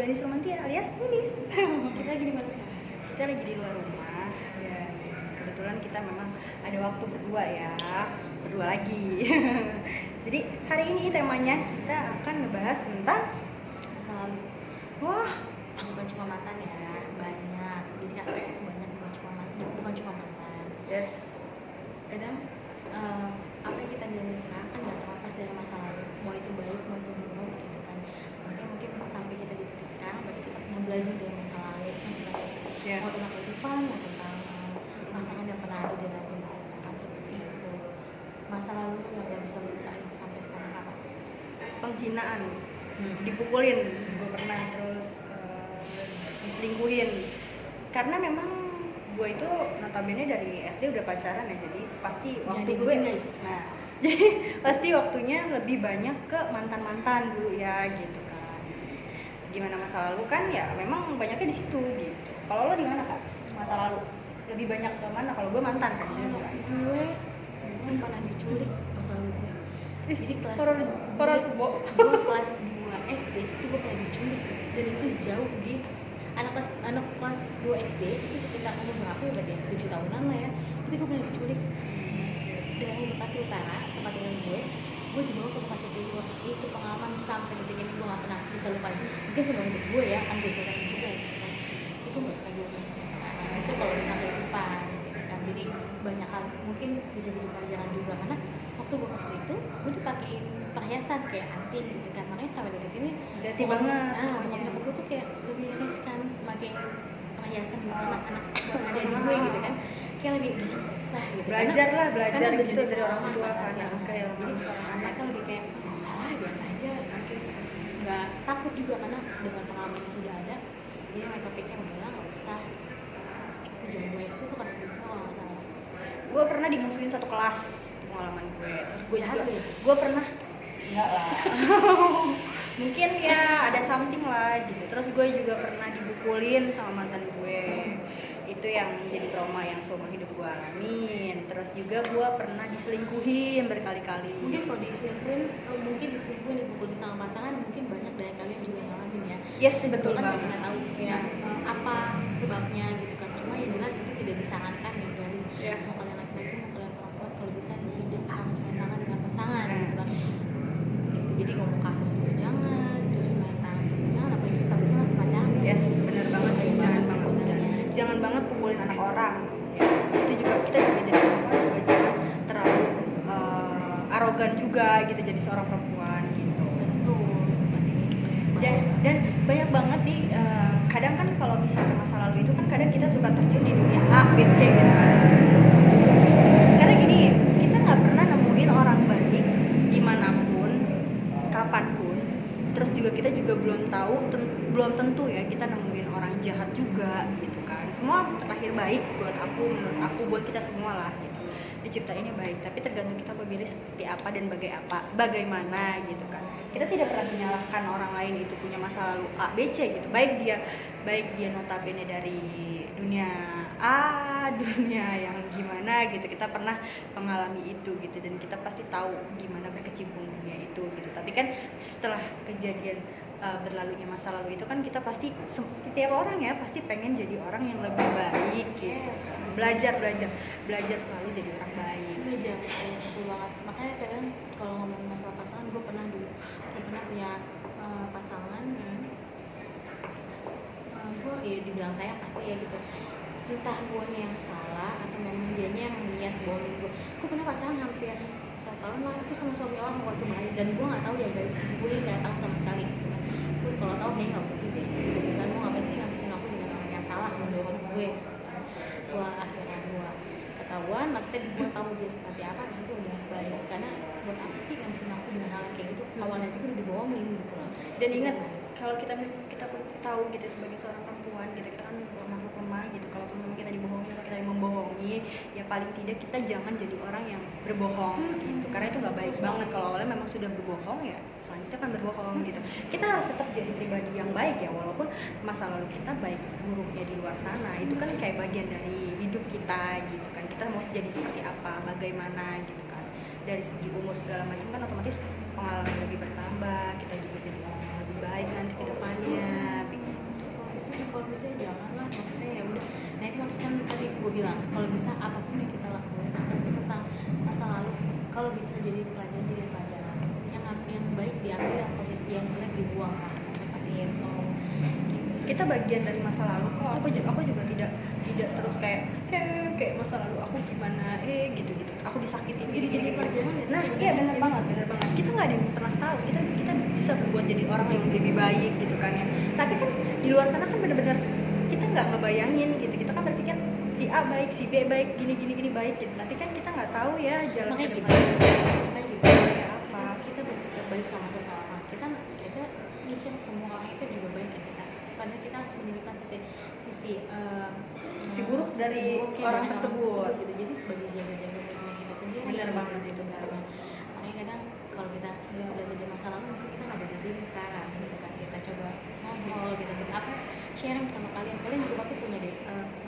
Denis Romantia alias Ninis. Kita lagi di mana sekarang? Kita lagi di luar rumah dan kebetulan kita memang ada waktu berdua ya, berdua lagi. Jadi hari ini temanya kita akan ngebahas tentang Masa lalu. wah, Bukan cuma mantan ya, banyak. Jadi aspek itu banyak, bukan cuma mantan. yes, Kadang apa yang kita jalani sekarang kan nggak terlepas dari masa lalu. Mau itu baik, mau itu buruk gitu kan. Makanya mungkin sampai kita di titik sekarang, berarti kita pernah belajar dari masa lalu. ya. Mau tentang kehidupan, mau tentang pasangan yang pernah ada di dalam hidup kita kan seperti itu. Masa lalu yang nggak bisa lupain sampai sekarang apa? Penghinaan, dipukulin, gue pernah terus diselingkuhin. Karena memang gue itu notabene dari SD udah pacaran ya, jadi pasti waktu Jadi gue guys. nah jadi pasti waktunya lebih banyak ke mantan dulu ya gitu kan. Gimana masa lalu kan ya memang banyaknya di situ gitu. Kalau lo di mana Kak? Masa lalu lebih banyak ke mana? Kalau gue mantan kan. Kalau gue pernah diculik masa lalu gue. Jadi kelas Bo. gue kelas 2 SD itu gue pernah diculik dan itu jauh di anak kelas 2 SD itu sekitar umur berapa ya berarti ya 7 tahunan lah ya, itu gue pernah diculik dari Bekasi Utara tempat tinggal gue dibawa ke Bekasi Timur. Itu pengalaman sampai detik ini gue gak pernah bisa lupain, mungkin seumur hidup gue ya kan gue ceritain juga gitu kan. Itu gak pernah gue lupain sampai sekarang. Itu kalau tentang kehidupan gitu kan. Jadi banyak hal mungkin bisa jadi pelajaran juga, karena waktu gue kecil itu gue dipakein perhiasan kayak anting gitu kan. Makanya sampai detik ini Berarti banget pokoknya gue tuh kayak lebih riskan pakai perhiasan buat anak-anak buat ada di gue gitu kan, kayak lebih udah nggak usah gitu. Belajar karena gitu dari orang tua kan, kayak jadi seorang anak. mereka lebih kayak nggak usah lah, biar aja gitu. Nggak takut juga karena dengan pengalaman yang sudah ada, jadi mereka pikir udahlah nggak usah. Itu zaman gue SD tuh kelas 2 kalau nggak salah. Gue pernah dimusuhin satu kelas, itu pengalaman gue. Terus gue juga, Jahat ya? gue pernah enggak lah. Mungkin ya ada something lah gitu. Terus gue juga pernah dibukulin sama mantan gue. Itu yang jadi trauma yang seumur hidup gue alamin. Terus juga gue pernah diselingkuhin berkali-kali. Mungkin kalau diselingkuhin dipukulin sama pasangan, mungkin banyak dari kalian juga yang ngalamin ya. Yes, betul kan nggak banget. pernah tahu kayak apa sebabnya gitu kan. Cuma yang jelas itu tidak disarankan gitu guys. Yeah. Mau kalian laki-laki mau kalian perempuan, kalau bisa tidak harus main tangan dengan pasangan gitu kan. Jadi ngomong kasar juga jangan, terus main tangan juga jangan, apalagi statusnya masih pacaran. Yes, benar banget. Jangan banget pukulin anak orang. Ya, itu juga kita juga jadi perempuan juga jangan terlalu arogan juga gitu jadi seorang perempuan gitu. Betul, seperti itu. Dan banyak banget nih kadang kan kalau misalnya masa lalu itu kan kadang kita suka terjun di dunia A, B, C gitu kan. Karena gini, kita nggak pernah nemuin orang baik dimanapun, kapanpun. Terus juga kita juga belum tentu ya kita nemuin orang jahat juga gitu kan. Semua terakhir baik buat aku, menurut aku, buat kita semua lah gitu. Diciptainnya baik, tapi tergantung kita memilih seperti apa dan bagaimana gitu kan. Kita tidak pernah menyalahkan orang lain itu punya masa lalu A, B, C gitu. Baik dia notabene dari dunia A, dunia yang gimana gitu. Kita pernah mengalami itu gitu dan kita pasti tahu gimana berkecimpung dunia itu gitu. Tapi kan setelah kejadian berlalunya masa lalu itu kan kita pasti, setiap orang ya pasti pengen jadi orang yang lebih baik gitu. Belajar selalu jadi orang baik. Belajar, betul banget. Makanya kadang kalau ngomongin masalah pasangan, gue pernah punya pasangan. Gue ya dibilang sayang pasti ya gitu. Entah gue yang salah atau memang dianya yang niat bohongin gue. Gue pernah pacaran hampir 1 tahun lah itu sama suami orang waktu Bali, dan gue nggak tahu ya guys, gue nggak tahu sama sekali gitu kan. Gue kalau tahu kayaknya nggak mungkin deh gitu kan. Gue ngapain sih ngabisin aku dengan orang yang salah menurut gue gitu kan. Akhirnya gue ketahuan, maksudnya gue tahu dia seperti apa, di situ udah baik. Karena buat apa sih ngabisin aku dengan hal kayak gitu, awalnya juga udah dibohongin gitu loh. Dan ingat, kalau kita tahu gitu sebagai seorang perempuan gitu, kita kan makhluk lemah gitu. Kalaupun memang kita dibohongi atau kita membohongi, ya paling tidak kita jangan jadi orang yang berbohong gitu. Karena itu nggak baik banget. Kalau awalnya memang sudah berbohong, ya selanjutnya kan berbohong gitu. Kita harus tetap jadi pribadi yang baik ya, walaupun masa lalu kita baik buruknya di luar sana itu kan kayak bagian dari hidup kita gitu kan. Kita mau jadi seperti apa, bagaimana gitu kan. Dari segi umur segala macam kan otomatis pengalaman lebih bertambah, kita juga jadi orang lebih baik nanti ke depannya. kalau bisa janganlah, maksudnya ya udah. Nah itu kan tadi gue bilang kalau bisa apapun yang kita lakuin tentang masa lalu, kalau bisa jadi pelajaran, jadi pelajaran yang baik diambil, yang positif, yang jelek dibuang lah, seperti itu. Kita bagian dari masa lalu kok. Aku juga tidak terus kayak kayak masa lalu aku gimana gitu aku disakitin Jadi gini. pelajaran ya. Nah iya benar banget. Kita nggak ada yang pernah tahu, kita bisa berbuat jadi orang yang lebih baik gitu kan ya. Tapi kan di luar sana kan benar-benar kita nggak ngebayangin gitu. Kita kan berpikir si A baik, si B baik, gini baik gitu. Tapi kan kita nggak tahu ya jalan ke Makanya depan kayak apa. kita bersikap baik sama seseorang, kita mikir semua orang itu juga baik ke kita, padahal kita harus menunjukkan sisi buruk dari orang tersebut gitu. Jadi sebagai jaga-jaga diri kita sendiri. Benar banget gitu. Makanya kadang kalau kita nggak belajar dari masa lalu, mungkin kita nggak ada di sini sekarang gitu kan. Kita coba ngobrol gitu, sharing sama kalian juga pasti punya deh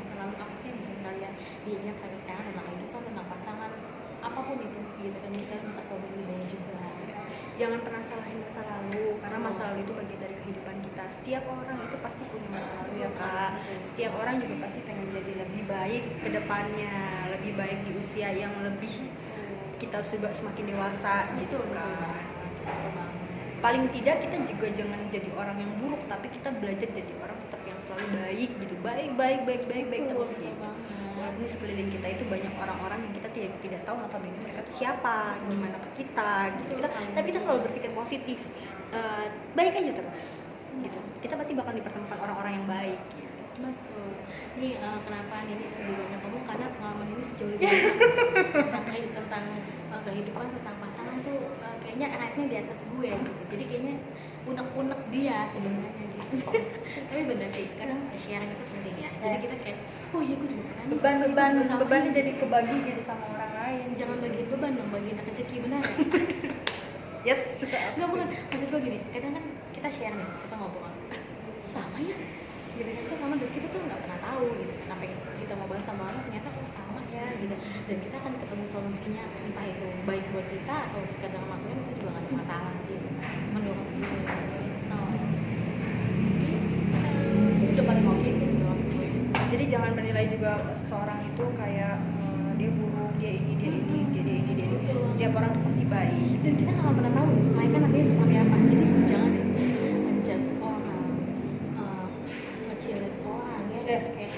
masa lalu apa sih yang bikin kalian diingat sampai sekarang, tentang kehidupan, tentang pasangan, apapun itu gitu kan. Jadi kalian bisa komen di bawah juga. Jangan pernah salahin masa lalu, karena masa lalu itu bagian dari kehidupan kita. Setiap orang itu pasti punya masa lalu ya Kak. Setiap orang juga pasti pengen jadi lebih baik ke depannya, lebih baik di usia yang lebih kita sudah semakin dewasa gitu kan. Paling tidak kita juga jangan jadi orang yang buruk, tapi kita belajar jadi orang tetap yang selalu baik gitu. Baik terus gitu. Walaupun di sekeliling kita itu banyak orang-orang yang kita tidak tahu atau mereka itu siapa, gimana ke kita gitu. Tapi kita selalu berpikir positif, baik aja terus gitu. Kita pasti bakal dipertemukan orang-orang yang baik gitu. Betul. Ini kenapa Ninis lebih banyak ngomong, karena pengalaman ini sejauh lebih banyak tentang kehidupan, tentang pasangan tuh kayaknya enaknya di atas gue gitu. Jadi kayaknya unek-unek dia sebenarnya gitu. Tapi benar sih, kadang sharing itu penting ya. Jadi kita kayak, oh iya gue juga pernah nih. Bebannya jadi kebagi gitu sama orang lain. Jangan bagiin beban dong, bagiin rezeki, benar ya? Yes. Nggak, bukan. Maksud gue gini, kadang kan kita share nih, kita ngobrol, sama ya? Gitu kan, sama, dan kita tuh nggak pernah tahu gitu kan apa yang kita mau bahas sama orang, ternyata kok sama ya gitu. Dan kita akan ketemu solusinya, entah itu baik buat kita atau sekadar masukin, itu juga nggak ada masalah sih menurut gue. Jadi udah paling oke sih menurut gue. Jadi jangan menilai juga seseorang itu kayak dia buruk, dia ini. Setiap orang tuh pasti baik. Dan kita nggak pernah tahu mereka nantinya seperti apa. Jadi jangan deh ngejudge orang, ngecilin orang ya. Terus kayak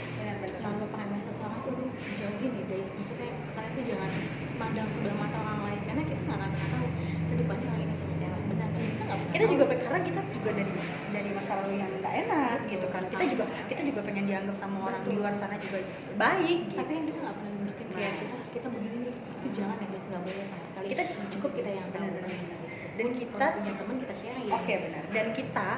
nganggap remeh seseorang tuh jauhin ya guys. Maksudnya kalian tuh jangan pandang sebelah mata orang lain, karena kita nggak akan pernah tahu kedepannya orang ini seperti apa. Benar kan? Kita juga karena kita juga dari masa lalu yang nggak enak gitu kan. Kita juga pengen dianggap sama orang di luar sana juga baik gitu. Tapi yang kita nggak pernah nunjukin kayak kita begini nih, itu jangan ya guys, nggak boleh sama sekali. Kita cukup kita yang tahu kan. Dan kita punya teman kita sharing. Oke, benar. Dan kita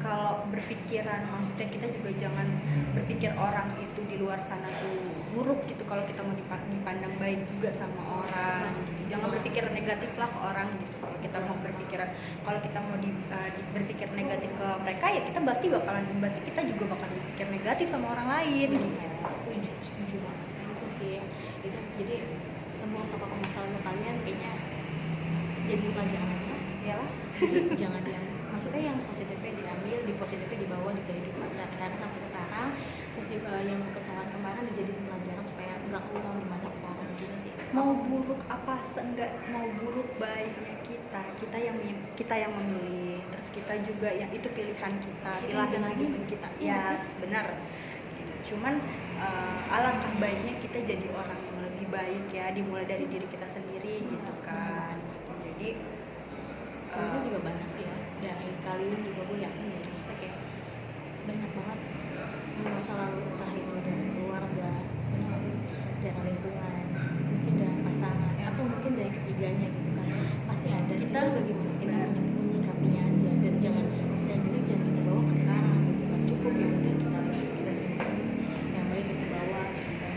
kalau berpikiran, maksudnya kita juga jangan berpikir orang itu di luar sana tuh buruk gitu. Kalau kita mau dipandang baik juga sama orang gitu. Jangan berpikir negatif lah ke orang gitu. Kalau kita mau berpikir negatif ke mereka, ya kita pasti bakalan imbasnya, kita juga bakal berpikir negatif sama orang lain gitu. Setuju banget. Itu sih itu, jadi semua apa-apa masalah kalian kayaknya jadi pelajaran aja. Iyalah. Jadi jangan yang, maksudnya yang positifnya diambil, di positifnya dibawa di kehidupan sekarang sampai sekarang, terus yang kesalahan kemarin dijadiin pelajaran supaya nggak ulang di masa sekarang juga sih. Mau buruk mau buruk baiknya kita yang memilih, terus kita juga yang itu pilihan kita lagi kita. Ya benar gitu. Cuman alangkah baiknya kita jadi orang yang lebih baik ya, dimulai dari diri kita sendiri gitu kan. Jadi sebenarnya juga banyak sih ya, dari kalian juga gue yakin ya, maksudnya kayak banyak banget masa lalu, entah itu dari keluarga, benar sih, dari lingkungan, mungkin dari pasangan, atau mungkin dari ketiganya gitu kan. Pasti ada, kita bagaimana kita menyikapinya aja. Dan jangan kita bawa ke sekarang gitu kan. Cukup ya udah kita simpan yang baik, kita bawa gitu kan.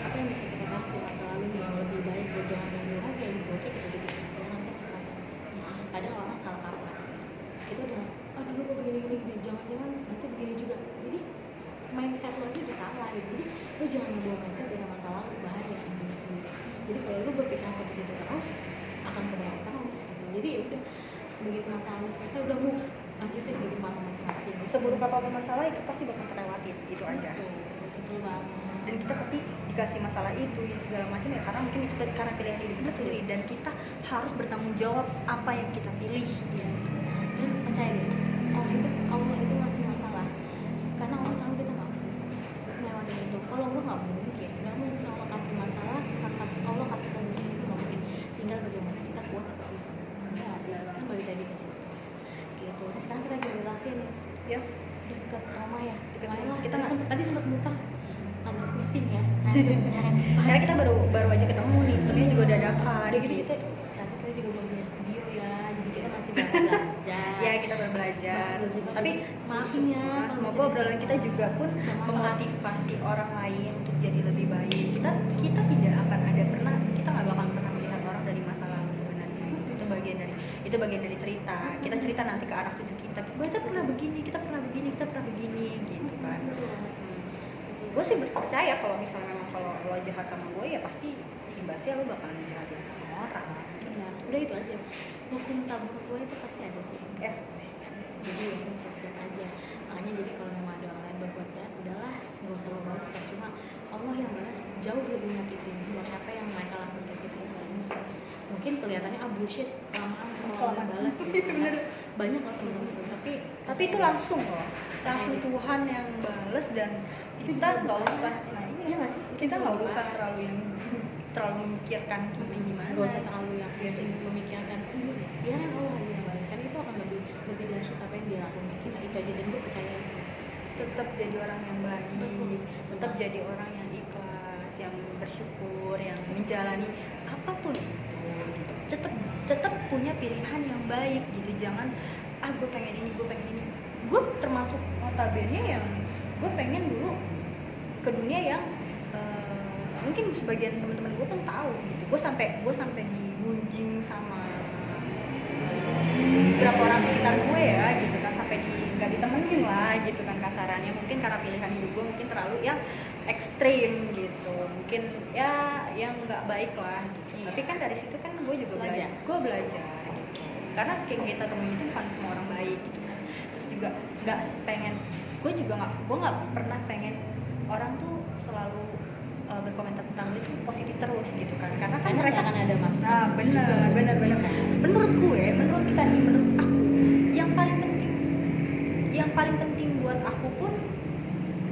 Apa yang bisa kita dapat di masa lalu yang lebih baik, ya jangan yang buruk ya diblokir, kita jadi pelajaran kan sekarang. Kadang orang salah kaprah, kita udah dulu gue begini, jangan nanti begini juga. Jadi mindset lo aja udah salah gitu. Jadi lo jangan ngebawa mindset dari masa lalu, bahaya gitu. Jadi kalau lo berpikiran seperti itu terus, akan ke bawah terus gitu. Jadi ya udah, begitu masa lalu selesai udah move, lanjutin kehidupan lo masing-masing. Seburuk apapun masalah itu pasti bakal terlewatin, itu aja. Betul banget. Dan kita pasti dikasih masalah itu ya segala macam ya, karena mungkin itu karena pilihan hidup kita sendiri, dan kita harus bertanggung jawab apa yang kita pilih. Yes. Dan percaya deh, Allah itu ngasih masalah karena Allah tahu kita mampu melewati itu. Kalau enggak nggak mungkin Allah kasih masalah tanpa Allah kasih solusi, itu nggak mungkin. Tinggal bagaimana kita kuat atau tidak. Ya nggak sih, kan balik lagi ke situ. Gitu. Terus sekarang kita lagi relasi nih, Yes. deket rumah ya. Deket Lumayan rumah. lah. Kita Tadi sempat muter, agak pusing ya. Karena kita baru aja ketemu nih, ketemunya juga dadakan. Udah gitu kita saat itu kita juga belum punya studio ya, jadi kita masih belajar. Ya, kita baru belajar. Tapi maafin ya, semoga obrolan kita juga pun memotivasi orang lain untuk jadi lebih baik. Kita tidak akan ada pernah, kita nggak bakal pernah melihat orang dari masa lalu sebenarnya. Itu bagian dari cerita. Kita cerita nanti ke anak cucu kita. Kita pernah begini, kita pernah begini gitu kan. Gue sih percaya kalau misalnya memang kalau lo jahat sama gue ya pasti imbasnya lo bakalan dijahatin sama orang. Benar, udah itu aja. Hukum tabur tua itu pasti ada sih. Jadi ya lo siap-siap aja. Makanya jadi kalau memang ada orang lain berbuat jahat, udahlah, gak usah lo balas lah. Cuma Allah yang balas jauh lebih nyakitin dari apa yang mereka lakukan ke kita, itu aja sih. Mungkin kelihatannya bullshit, kelamaan kalau balas gitu. Bener. Banyak loh temen-temen, tapi itu langsung loh, langsung Tuhan yang bales, dan kita nggak usah, iya nggak sih, kita nggak usah terlalu memikirkan gimana, nggak usah terlalu yang pusing memikirkan, biarin Allah aja yang balas, karena itu akan lebih dahsyat apa yang dia lakukan ke kita. Itu aja, dan gue percaya itu. Tetap jadi orang yang baik, Betul. tetap jadi orang yang ikhlas, yang bersyukur, yang menjalani apapun itu gitu. Tetap punya pilihan yang baik gitu. Jangan gue pengen ini. Gue termasuk notabene yang gue pengen dulu ke dunia yang mungkin sebagian teman-teman gue pun tahu gitu. Gue sampai digunjing sama beberapa orang sekitar gue ya gitu kan, sampai nggak ditemenin lah gitu kan kasarannya, mungkin karena pilihan hidup gue mungkin terlalu yang ekstrim gitu, mungkin ya yang nggak baik lah gitu. Tapi kan dari situ kan gue juga belajar gitu. Karena kayak kita temuin itu bukan semua orang baik gitu kan. Terus juga nggak pengen, gue nggak pernah pengen orang tuh selalu berkomentar tentang gue itu positif terus gitu kan, karena mereka akan ada masalah. Bener. Menurut kita nih, menurut aku yang paling penting buat aku pun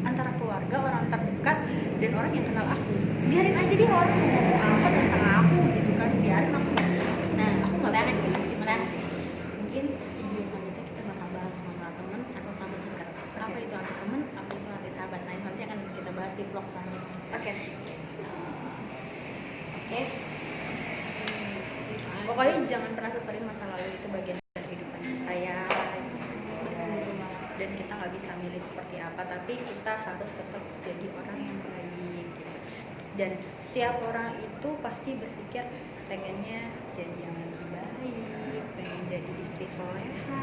antara keluarga, orang terdekat, dan orang yang kenal aku. Biarin aja dia orang mau ngomong apa tentang aku gitu kan, biarin aku. Aku menarik. Mungkin video selanjutnya kita bakal bahas masalah teman atau sahabat dekat. Apa itu arti teman, apa itu arti sahabat. Nah, nanti akan kita bahas di vlog selanjutnya. Oke. Oke. Pokoknya jangan pernah seselin masa lalu, itu bagian dari kehidupan kita ya. Dan kita nggak bisa milih seperti apa, tapi kita harus tetap jadi orang yang baik gitu. Dan setiap orang itu pasti berpikir pengennya jadi yang lebih baik, pengen jadi istri soleha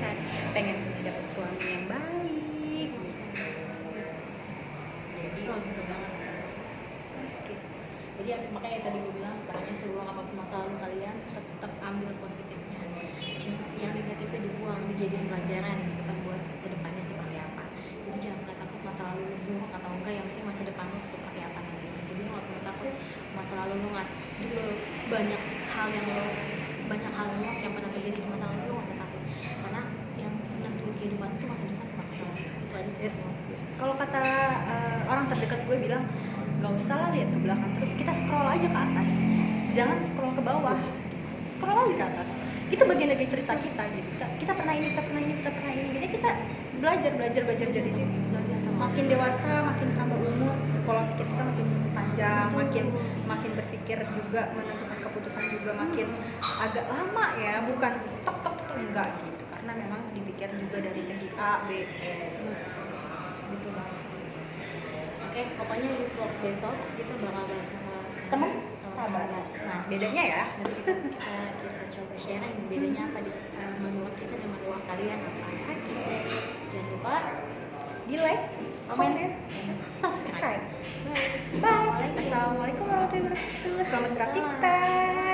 kan, pengen punya dapat suami yang baik gitu. Jadi gitu banget. Jadi makanya tadi gue bilang, pokoknya sebuah apapun masa lalu kalian tetap ambil positifnya, yang negatifnya dibuang, dijadiin pelajaran gitu kan buat kedepannya seperti apa. Jadi jangan pernah takut masa lalu lu buruk atau enggak, yang penting masa depannya seperti apa nanti. Jadi lu gak perlu takut masa lalu lu banyak hal yang pernah terjadi di masa lalu, lu gak usah takut, karena yang menentukan kehidupan itu masa depan bukan masa lalu. Itu aja sih. Kalau kata orang terdekat gue bilang, gak usah lah lihat ke belakang terus, kita scroll aja ke atas, jangan scroll ke bawah, scroll aja ke atas. Itu bagian dari cerita kita gitu. Kita pernah ini. Jadi kita belajar dari situ. Makin dewasa, makin tambah umur, pola pikir kita makin panjang, makin berpikir juga, menentukan keputusan juga makin agak lama ya, bukan tok enggak gitu. Karena memang dipikir juga dari segi A, B, C. Betul banget. Oke, pokoknya di vlog besok kita bakal bahas masalah teman sahabat. Nah, bedanya ya. nanti kita coba sharing bedanya apa menurut kita dan menurut kalian apa. Jangan lupa Di like, komen, subscribe. Bye. Assalamualaikum warahmatullahi wabarakatuh. Selamat beraktivitas.